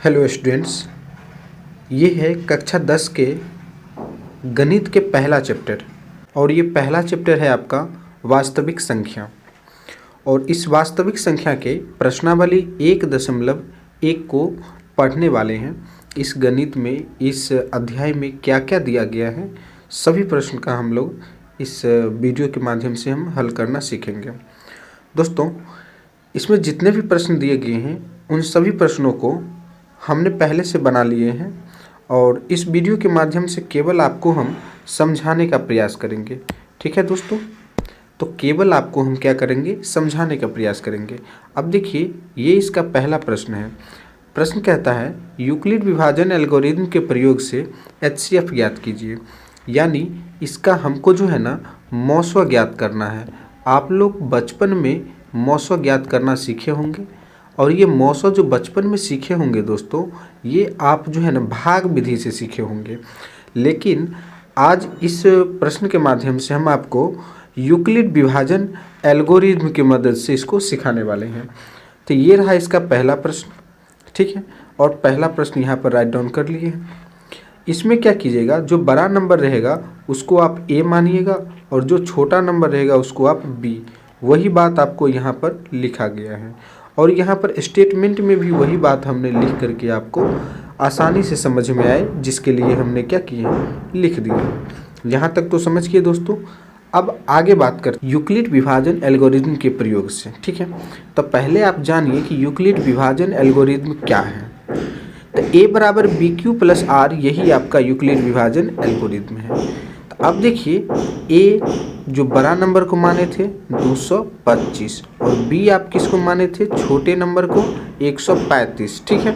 Hello students, ये है कक्षा 10 के गणित के पहला चैप्टर और ये पहला चैप्टर है आपका वास्तविक संख्या। और इस वास्तविक संख्या के प्रश्नावली 1.1 को पढ़ने वाले हैं। इस गणित में इस अध्याय में क्या क्या दिया गया है, सभी प्रश्न का हम लोग इस वीडियो के माध्यम से हम हल करना सीखेंगे। दोस्तों, इसमें जितने भी प्रश्न दिए गए हैं उन सभी प्रश्नों को हमने पहले से बना लिए हैं और इस वीडियो के माध्यम से केवल आपको हम समझाने का प्रयास करेंगे। ठीक है दोस्तों, तो केवल आपको हम क्या करेंगे, समझाने का प्रयास करेंगे। अब देखिए, ये इसका पहला प्रश्न है। प्रश्न कहता है यूक्लिड विभाजन एल्गोरिथम के प्रयोग से HCF ज्ञात कीजिए। यानी इसका हमको जो है ना मौसवा ज्ञात करना है। आप लोग बचपन में मौसवा ज्ञात करना सीखे होंगे और ये मौसवा जो बचपन में सीखे होंगे दोस्तों, ये आप जो है ना भाग विधि से सीखे होंगे। लेकिन आज इस प्रश्न के माध्यम से हम आपको यूक्लिड विभाजन एल्गोरिथम की मदद से इसको सिखाने वाले हैं। तो ये रहा इसका पहला प्रश्न। ठीक है, और पहला प्रश्न यहाँ पर राइट डाउन कर लिए हैं। इसमें क्या कीजिएगा, जो बड़ा नंबर रहेगा उसको आप A मानिएगा और जो छोटा नंबर रहेगा उसको आप B। वही बात आपको यहाँ पर लिखा गया है और यहाँ पर स्टेटमेंट में भी वही बात हमने लिख करके आपको आसानी से समझ में आए, जिसके लिए हमने क्या किया, लिख दिया। यहाँ तक तो समझ गए दोस्तों। अब आगे बात करते यूक्लिड विभाजन एल्गोरिथम के प्रयोग से। ठीक है, तो पहले आप जानिए कि यूक्लिड विभाजन एल्गोरिथम क्या है। तो A बराबर BQ प्लस R, यही आपका यूक्लिड विभाजन एल्गोरिथम है। तो अब देखिए, A जो बड़ा नंबर को माने थे 225 और B आप किसको माने थे, छोटे नंबर को 135। ठीक है,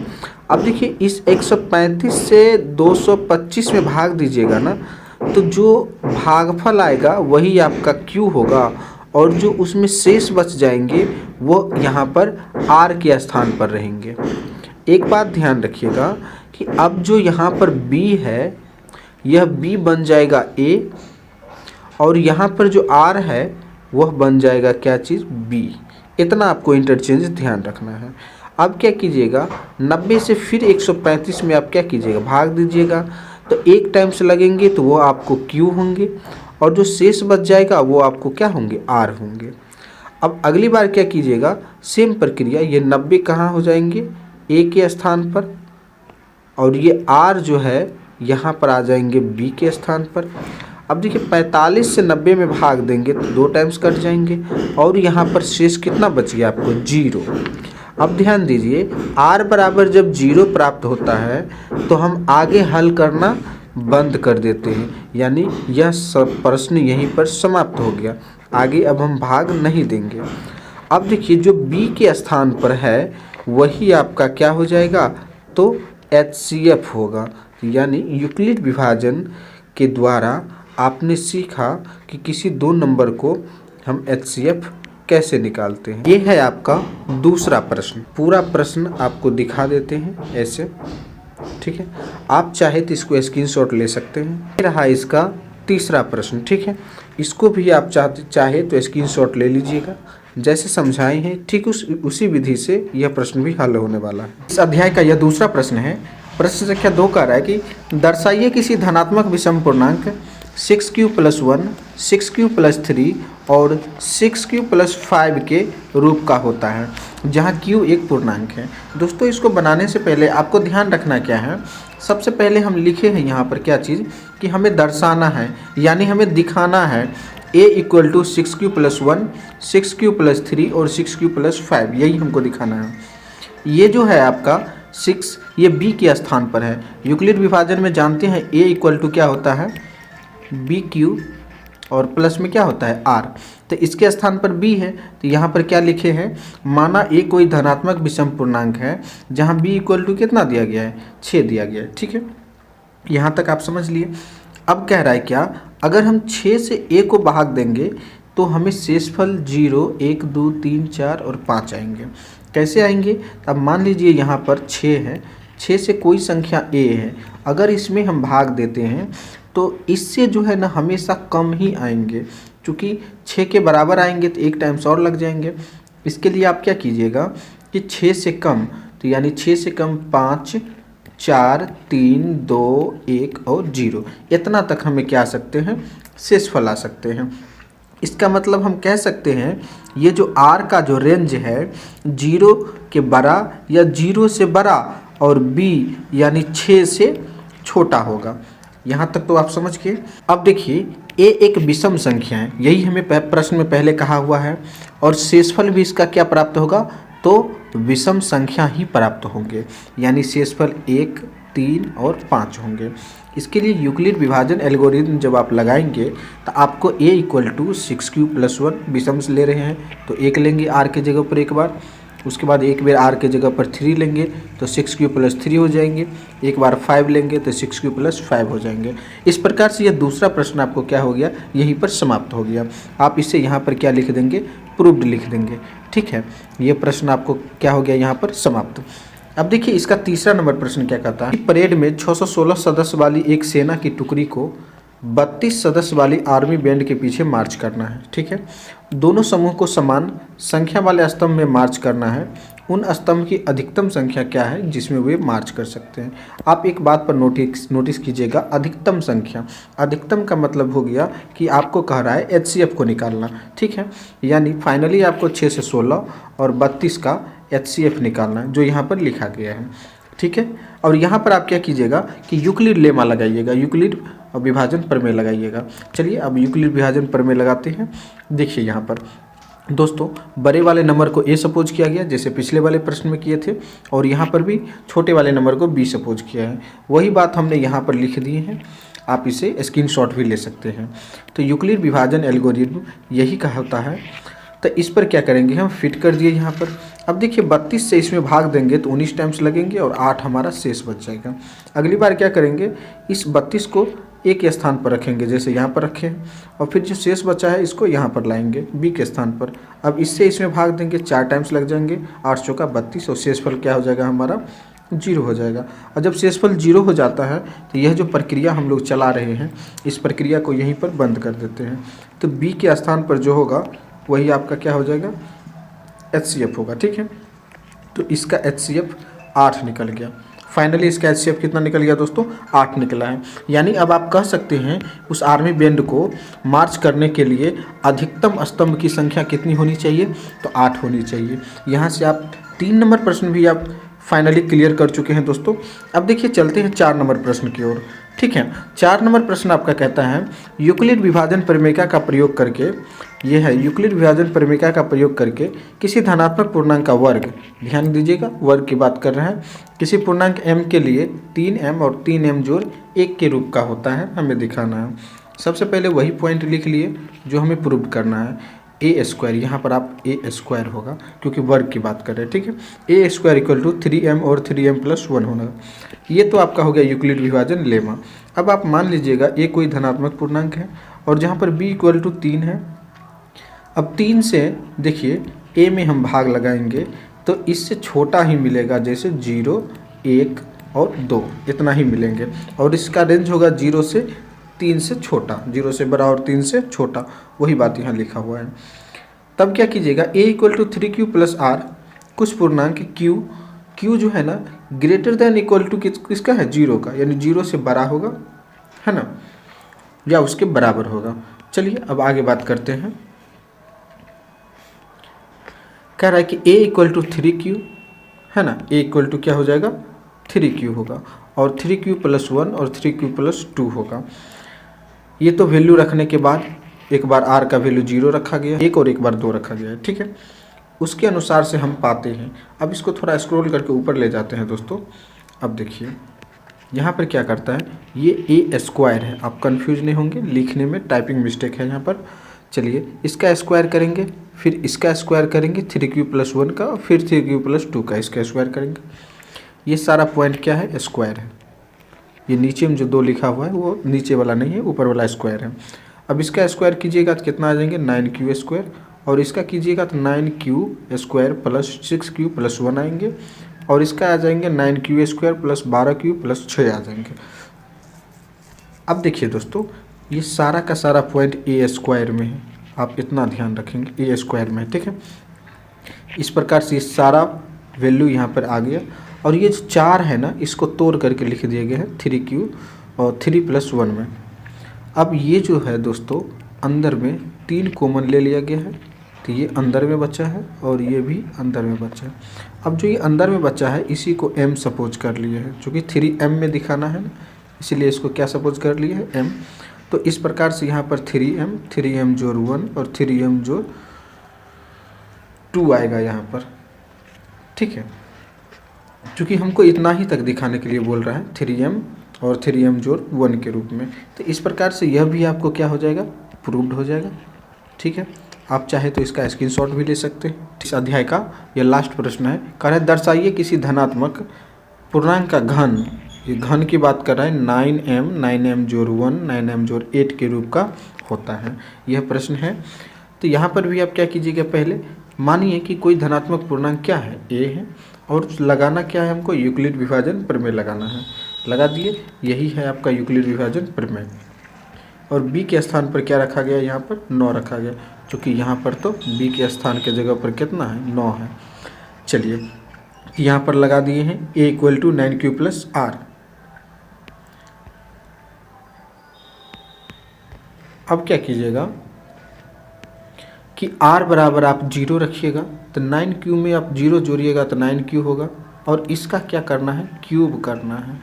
अब देखिए इस 135 से 225 में भाग दीजिएगा ना, तो जो भागफल आएगा वही आपका Q होगा और जो उसमें शेष बच जाएंगे वो यहाँ पर R के स्थान पर रहेंगे। एक बात ध्यान रखिएगा कि अब जो यहाँ पर B है, यह B बन जाएगा A और यहाँ पर जो R है वह बन जाएगा क्या चीज़, B। इतना आपको इंटरचेंज ध्यान रखना है। अब क्या कीजिएगा, 90 से फिर 135 में आप क्या कीजिएगा, भाग दीजिएगा। तो एक टाइम से लगेंगे तो वो आपको Q होंगे और जो शेष बच जाएगा वो आपको क्या होंगे, R होंगे। अब अगली बार क्या कीजिएगा, सेम प्रक्रिया, ये 90 कहाँ हो जाएंगे, A के स्थान पर और ये R जो है यहाँ पर आ जाएंगे B के स्थान पर। अब देखिए 45 से 90 में भाग देंगे तो 2 टाइम्स कट जाएंगे और यहाँ पर शेष कितना बच गया आपको, 0। अब ध्यान दीजिए, R बराबर जब 0 प्राप्त होता है तो हम आगे हल करना बंद कर देते हैं, यानी यह सब प्रश्न यहीं पर समाप्त हो गया। आगे अब हम भाग नहीं देंगे। अब देखिए, जो B के स्थान पर है वही आपका क्या हो जाएगा, तो HCF होगा। यानी यूक्लिड विभाजन के द्वारा आपने सीखा कि किसी दो नंबर को हम HCF कैसे निकालते हैं। ये है आपका दूसरा प्रश्न। पूरा प्रश्न आपको दिखा देते हैं ऐसे। ठीक है, आप चाहे तो इसको स्क्रीनशॉट ले सकते हैं। ये रहा इसका तीसरा प्रश्न। ठीक है, इसको भी आप चाहे तो स्क्रीनशॉट ले लीजिएगा। जैसे समझाए हैं ठीक उसी विधि से यह प्रश्न भी हल होने वाला है। इस अध्याय का यह दूसरा प्रश्न है। प्रश्न संख्या 2 कह रहा है कि दर्शाइए किसी धनात्मक विषम पूर्णांक 6Q + 1, 6Q + 3 और 6Q + 5 के रूप का होता है, जहाँ Q एक पूर्णांक है। दोस्तों, इसको बनाने से पहले आपको ध्यान रखना क्या है, सबसे पहले हम लिखे हैं यहाँ पर क्या चीज़, कि हमें दर्शाना है, यानी हमें दिखाना है A = 6Q + 1, 6Q + 3 और 6Q + 5, यही हमको दिखाना है। ये जो है आपका 6, ये B के स्थान पर है। यूक्लिड विभाजन में जानते हैं A = क्या होता है, BQ और प्लस में क्या होता है, R। तो इसके स्थान पर B है, तो यहाँ पर क्या लिखे हैं, माना A कोई धनात्मक विषम पूर्णांक है जहाँ B = कितना दिया गया है, 6 दिया गया है। ठीक है, यहाँ तक आप समझ लिए। अब कह रहा है क्या, अगर हम 6 से A को भाग देंगे तो हमें शेषफल 0, 1, 2, 3, 4 और 5 आएंगे। कैसे आएंगे, अब मान लीजिए यहाँ पर 6 है, 6 से कोई संख्या A है, अगर इसमें हम भाग देते हैं तो इससे जो है ना हमेशा कम ही आएंगे, क्योंकि 6 के बराबर आएंगे तो 1 टाइम्स और लग जाएंगे। इसके लिए आप क्या कीजिएगा कि 6 से कम, तो यानी 6 से कम 5, 4, 3, 2, 1 और 0, इतना तक हमें क्या आ सकते हैं, शेषफल आ सकते हैं। इसका मतलब हम कह सकते हैं ये जो r का जो रेंज है 0 के बड़ा या 0 से बड़ा और b यानी 6 से छोटा होगा। यहाँ तक तो आप समझ गए। अब देखिए a एक विषम संख्या है, यही हमें प्रश्न में पहले कहा हुआ है, और शेषफल भी इसका क्या प्राप्त होगा, तो विषम संख्या ही प्राप्त होंगे, यानी शेषफल 1, 3 और 5 होंगे। इसके लिए यूक्लिड विभाजन एल्गोरिथम जब आप लगाएंगे तो आपको a इक्वल टू 6q + 1 विषम से ले रहे हैं तो 1 लेंगे r के जगह पर एक बार, उसके बाद एक बार r के जगह पर 3 लेंगे तो 6q + 3 हो जाएंगे, एक बार 5 लेंगे तो 6q + 5 हो जाएंगे। इस प्रकार से यह दूसरा प्रश्न आपको क्या हो गया, यहीं पर समाप्त हो गया। आप इसे यहाँ पर क्या लिख देंगे, प्रूव्ड लिख देंगे। ठीक है, ये प्रश्न आपको क्या हो गया यहाँ पर समाप्त। अब देखिए इसका तीसरा नंबर प्रश्न क्या कहता है, परेड में 616 सदस्य वाली एक सेना की टुकड़ी को 32 सदस्य वाली आर्मी बैंड के पीछे मार्च करना है। ठीक है, दोनों समूह को समान संख्या वाले स्तंभ में मार्च करना है। उन स्तंभ की अधिकतम संख्या क्या है जिसमें वे मार्च कर सकते हैं। आप एक बात पर नोटिस कीजिएगा, अधिकतम संख्या, अधिकतम का मतलब हो गया कि आपको कह रहा है HCF को निकालना। ठीक है, यानी फाइनली आपको 6 से 16 और 32 का HCF निकालना है, जो यहाँ पर लिखा गया है। ठीक है, और यहाँ पर आप क्या कीजिएगा कि यूक्लिड लेमा लगाइएगा, यूक्लिड विभाजन प्रमेय लगाइएगा। चलिए अब यूक्लिड विभाजन प्रमेय लगाते हैं। देखिए यहाँ पर दोस्तों बड़े वाले नंबर को a सपोज किया गया जैसे पिछले वाले प्रश्न में किए थे, और यहाँ पर भी छोटे वाले नंबर को b सपोज किया है। वही बात हमने यहाँ पर लिख दी है, आप इसे स्क्रीनशॉट भी ले सकते हैं। तो यूक्लिड विभाजन एल्गोरिथम यही कहा होता है। तो इस पर क्या करेंगे, हम फिट कर दिए यहाँ पर। अब देखिए 32 से इसमें भाग देंगे तो 19 टाइम्स लगेंगे और 8 हमारा शेष बच जाएगा। अगली बार क्या करेंगे, इस 32 को एक स्थान पर रखेंगे जैसे यहाँ पर रखे हैं, और फिर जो शेष बचा है इसको यहाँ पर लाएंगे b के स्थान पर। अब इससे इसमें भाग देंगे, 4 टाइम्स लग जाएंगे, 8 चौका 32 और शेषफल क्या हो जाएगा हमारा 0 हो जाएगा। और जब शेषफल 0 हो जाता है तो यह जो प्रक्रिया हम लोग चला रहे हैं इस प्रक्रिया को यहीं पर बंद कर देते हैं। तो b के स्थान पर जो होगा वही आपका क्या हो जाएगा, HCF होगा। ठीक है, तो इसका HCF 8 निकल गया। फाइनली इसका HCF कितना निकल गया दोस्तों, 8 निकला है। यानी अब आप कह सकते हैं उस आर्मी बैंड को मार्च करने के लिए अधिकतम स्तंभ की संख्या कितनी होनी चाहिए, तो 8 होनी चाहिए। यहाँ से आप 3 नंबर प्रश्न भी आप फाइनली क्लियर कर चुके हैं दोस्तों। अब देखिए चलते हैं 4 नंबर प्रश्न की ओर। ठीक है, 4 नंबर प्रश्न आपका कहता है यूक्लिड विभाजन प्रमेय का प्रयोग करके, ये है यूक्लिड विभाजन प्रमेय का प्रयोग करके किसी धनात्मक पूर्णांक का वर्ग, ध्यान दीजिएगा वर्ग की बात कर रहे हैं, किसी पूर्णांक m के लिए 3m और 3m जोड़ 1 के रूप का होता है, हमें दिखाना है। सबसे पहले वही पॉइंट लिख लिए जो हमें प्रूव करना है। a², यहाँ पर आप a² होगा क्योंकि वर्ग की बात कर रहे हैं। ठीक है, a² = 3m और 3m + 1 होना। ये तो आपका हो गया यूक्लिड विभाजन लेमा। अब आप मान लीजिएगा a कोई धनात्मक पूर्णांक है और जहाँ पर b = 3 है। अब 3 से देखिए a में हम भाग लगाएंगे तो इससे छोटा ही मिलेगा, जैसे 0, 1 और 2 इतना ही मिलेंगे, और इसका रेंज होगा 0 से 3 से छोटा, 0 से बड़ा और 3 से छोटा, वही बात यहाँ लिखा हुआ है। तब क्या कीजिएगा, a = 3q + r, कुछ पूर्णांक q जो है ना ग्रेटर देन इक्वल टू किसका है, 0 का, यानी 0 से बड़ा होगा, है ना, या उसके बराबर होगा। चलिए अब आगे बात करते हैं। कह रहा है कि a = 3q, है ना, a = क्या हो जाएगा 3q होगा, और 3q + 1 और 3q + 2 होगा। ये तो वैल्यू रखने के बाद एक बार r का वैल्यू 0 रखा गया, एक और एक बार 2 रखा गया है। ठीक है, उसके अनुसार से हम पाते हैं। अब इसको थोड़ा स्क्रॉल करके ऊपर ले जाते हैं दोस्तों। अब देखिए यहाँ पर क्या करता है, ये a² है, आप कंफ्यूज नहीं होंगे, लिखने में टाइपिंग मिस्टेक है यहाँ पर। चलिए इसका स्क्वायर करेंगे, फिर इसका स्क्वायर करेंगे 3q + 1 का, फिर 3q + 2 का, इसका स्क्वायर करेंगे। ये सारा पॉइंट क्या है, स्क्वायर है। ये नीचे में जो 2 लिखा हुआ है वो नीचे वाला नहीं है, ऊपर वाला स्क्वायर है। अब इसका स्क्वायर कीजिएगा तो कितना आ जाएंगे, 9q², और इसका कीजिएगा तो 9q² + 6q + 1 आएंगे, और इसका आ जाएंगे 9q² + 12q + 6 आ जाएंगे। अब देखिए दोस्तों ये सारा का सारा पॉइंट a² में है, आप इतना ध्यान रखेंगे a² में। ठीक है, इस प्रकार से सारा वैल्यू यहाँ पर आ गया। और ये जो 4 है ना, इसको तोड़ करके लिख दिया गया है 3q और 3+1 में। अब ये जो है दोस्तों अंदर में 3 कॉमन ले लिया गया है, तो ये अंदर में बचा है और ये भी अंदर में बचा है। अब जो ये अंदर में बचा है इसी को m सपोज कर लिए है, जो कि 3m में दिखाना है ना, इसीलिए इसको क्या सपोज कर लिए है, m। तो इस प्रकार से यहाँ पर 3m जोड़ 1 और 3m जोड़ 2 आएगा यहाँ पर, ठीक है। चूँकि हमको इतना ही तक दिखाने के लिए बोल रहा है 3m और 3m जोड़ 1 के रूप में, तो इस प्रकार से यह भी आपको क्या हो जाएगा, प्रूव्ड हो जाएगा, ठीक है। आप चाहे तो इसका स्क्रीनशॉट भी ले सकते हैं। इस अध्याय का यह लास्ट प्रश्न है, कह रहा है दर्शाइए किसी धनात्मक पूर्णांक का घन, ये घन की बात कर रहा है, 9m जोड़ 1 9m जोड़ 8 के रूप का होता है, यह प्रश्न है। तो यहाँ पर भी आप क्या कीजिएगा, पहले मानिए कि कोई धनात्मक पूर्णांक क्या है, a है, और लगाना क्या है, हमको यूक्लिड विभाजन प्रमेय लगाना है। लगा दिए, यही है आपका यूक्लिड विभाजन प्रमेय। और b के स्थान पर क्या रखा गया, यहाँ पर 9 रखा गया, क्योंकि यहाँ पर तो b के स्थान के जगह पर कितना है, 9 है। चलिए यहाँ पर लगा दिए हैं a = 9q + r। अब क्या कीजिएगा कि r बराबर आप 0 रखिएगा, तो 9q में आप 0 जोड़िएगा तो 9q होगा, और इसका क्या करना है, क्यूब करना है,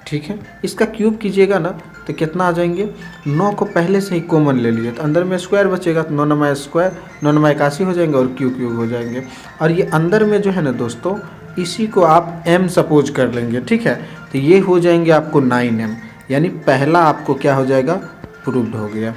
ठीक है। इसका क्यूब कीजिएगा ना तो कितना आ जाएंगे, 9 को पहले से ही कॉमन ले लिए तो अंदर में स्क्वायर बचेगा, तो 9 9 स्क्वायर 9 9 81 हो जाएंगे और क्यूब हो जाएंगे। और ये अंदर में जो है ना दोस्तों, इसी को आप m सपोज कर लेंगे, ठीक है। तो ये हो जाएंगे आपको 9m, यानी पहला आपको क्या हो जाएगा, प्रूव्ड हो गया।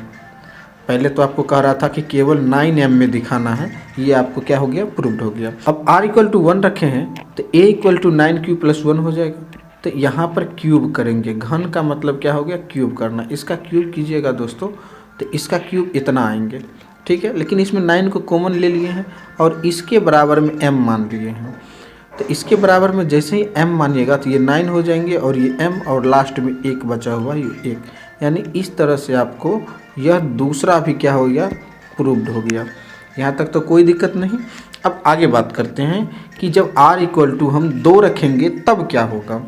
पहले तो आपको कह रहा था कि केवल 9m में दिखाना है, ये आपको क्या हो गया, प्रूव्ड हो गया। अब r = 1 रखे हैं तो a = 9q + 1 हो जाएगा। तो यहाँ पर क्यूब करेंगे, घन का मतलब क्या हो गया, क्यूब करना। इसका क्यूब कीजिएगा दोस्तों तो इसका क्यूब इतना आएंगे, ठीक है। लेकिन इसमें 9 को कॉमन ले लिए हैं और इसके बराबर में m मान लिए हैं, तो इसके बराबर में जैसे ही m मानिएगा तो ये 9 हो जाएंगे और ये m, और लास्ट में 1 बचा हुआ ये 1, यानी इस तरह से आपको यह दूसरा भी क्या हो गया, प्रूव्ड हो गया। यहाँ तक तो कोई दिक्कत नहीं। अब आगे बात करते हैं कि जब r = हम 2 रखेंगे तब क्या होगा।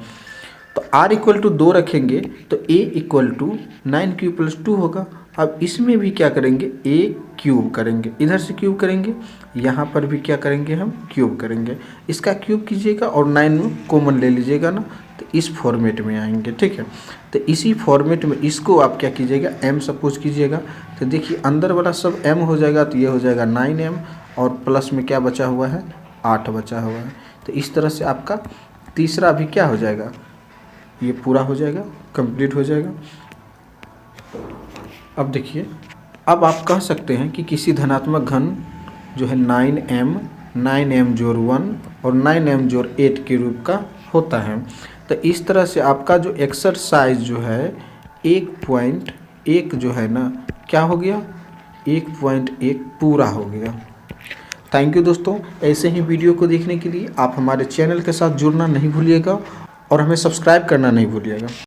तो r = 2 रखेंगे तो a = 9q + 2 होगा। अब इसमें भी क्या करेंगे, a क्यूब करेंगे, इधर से क्यूब करेंगे, यहाँ पर भी क्या करेंगे, हम क्यूब करेंगे। इसका क्यूब कीजिएगा और 9 कॉमन ले लीजिएगा ना, तो इस फॉर्मेट में आएंगे, ठीक है। तो इसी फॉर्मेट में इसको आप क्या कीजिएगा, m सपोज कीजिएगा। तो देखिए अंदर वाला सब m हो जाएगा, तो ये हो जाएगा 9m, और प्लस में क्या बचा हुआ है, 8 बचा हुआ है। तो इस तरह से आपका तीसरा भी क्या हो जाएगा, ये पूरा हो जाएगा, कंप्लीट हो जाएगा। अब देखिए, अब आप कह सकते हैं कि किसी धनात्मक घन जो है 9m जोड़ 1 और 9m जोड़ 8 के रूप का होता है। तो इस तरह से आपका जो एक्सरसाइज जो है 1.1 जो है ना, क्या हो गया, 1.1 पूरा हो गया। थैंक यू दोस्तों। ऐसे ही वीडियो को देखने के लिए आप हमारे चैनल के साथ जुड़ना नहीं भूलिएगा और हमें सब्सक्राइब करना नहीं भूलिएगा।